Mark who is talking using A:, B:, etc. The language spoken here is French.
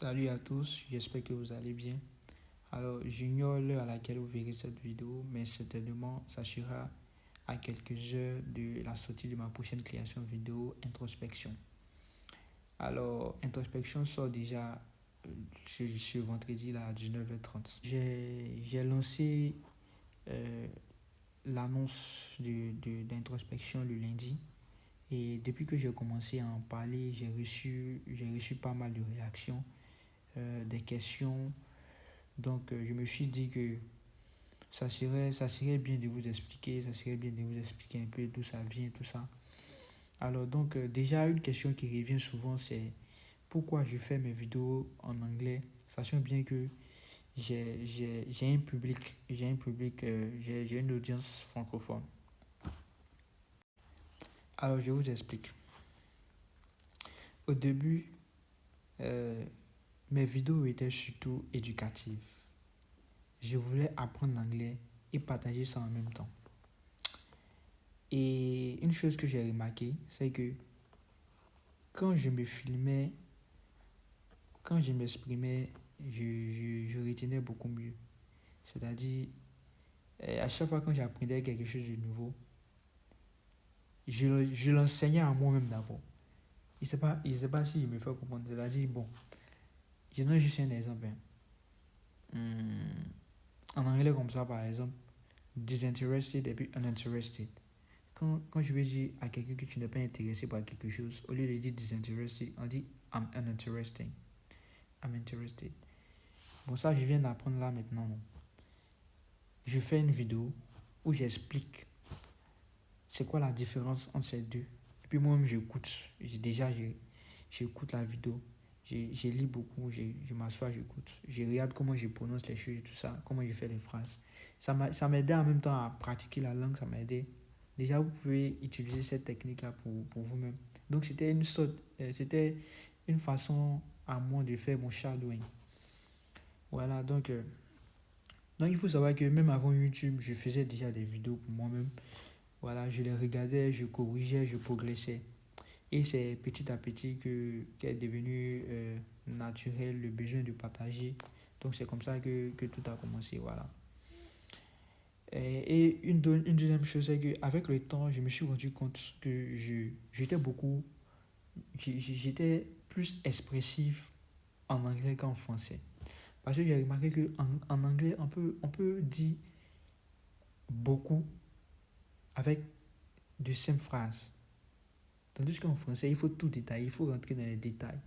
A: Salut à tous, j'espère que vous allez bien. Alors, j'ignore l'heure à laquelle vous verrez cette vidéo, mais certainement, ça sera à quelques heures de la sortie de ma prochaine création vidéo, Introspection. Alors, Introspection sort déjà ce vendredi là, à 19h30. J'ai lancé euh, l'annonce d'introspection le lundi. Et depuis que j'ai commencé à en parler, j'ai reçu pas mal de réactions, des questions. Donc, je me suis dit que ça serait bien de vous expliquer, ça serait bien de vous expliquer un peu d'où ça vient, tout ça. Alors, donc, déjà, une question qui revient souvent, c'est pourquoi je fais mes vidéos en anglais, sachant bien que j'ai un public, j'ai une audience francophone. Alors, je vous explique. Au début, euh, mes vidéos étaient surtout éducatives. Je voulais apprendre l'anglais et partager ça en même temps. Et une chose que j'ai remarqué, c'est que quand je me filmais, quand je m'exprimais, je retenais beaucoup mieux. C'est-à-dire, à chaque fois quand j'apprenais quelque chose de nouveau, je l'enseignais à moi-même d'abord. Il ne sait pas si je me fais comprendre. C'est-à-dire, bon, je donne juste un exemple. En anglais comme ça, par exemple, disinterested et puis uninterested. Quand je veux dire à quelqu'un que tu n'es pas intéressé par quelque chose, au lieu de dire disinterested, on dit I'm uninterested. I'm interested. Bon, ça, je viens d'apprendre là maintenant. Non. Je fais une vidéo où j'explique c'est quoi la différence entre ces deux. Et puis moi-même, j'écoute. J'écoute la vidéo. Je lis beaucoup, je m'assois, j'écoute. Je regarde comment je prononce les choses et tout ça, comment je fais les phrases. Ça m'aidait en même temps à pratiquer la langue, ça m'aidait. Déjà, vous pouvez utiliser cette technique-là pour vous-même. Donc, c'était une façon à moi de faire mon shadowing. Voilà, donc il faut savoir que même avant YouTube, je faisais déjà des vidéos pour moi-même. Voilà, je les regardais, je corrigeais, je progressais. Et c'est petit à petit qu'est devenu naturel le besoin de partager. Donc c'est comme ça que tout a commencé, voilà. Et une deuxième chose, c'est qu'avec le temps, je me suis rendu compte que j'étais plus expressif en anglais qu'en français. Parce que j'ai remarqué qu'en anglais, on peut dire beaucoup avec de simples phrases. Tandis qu'en français, il faut tout détailler, il faut rentrer dans les détails.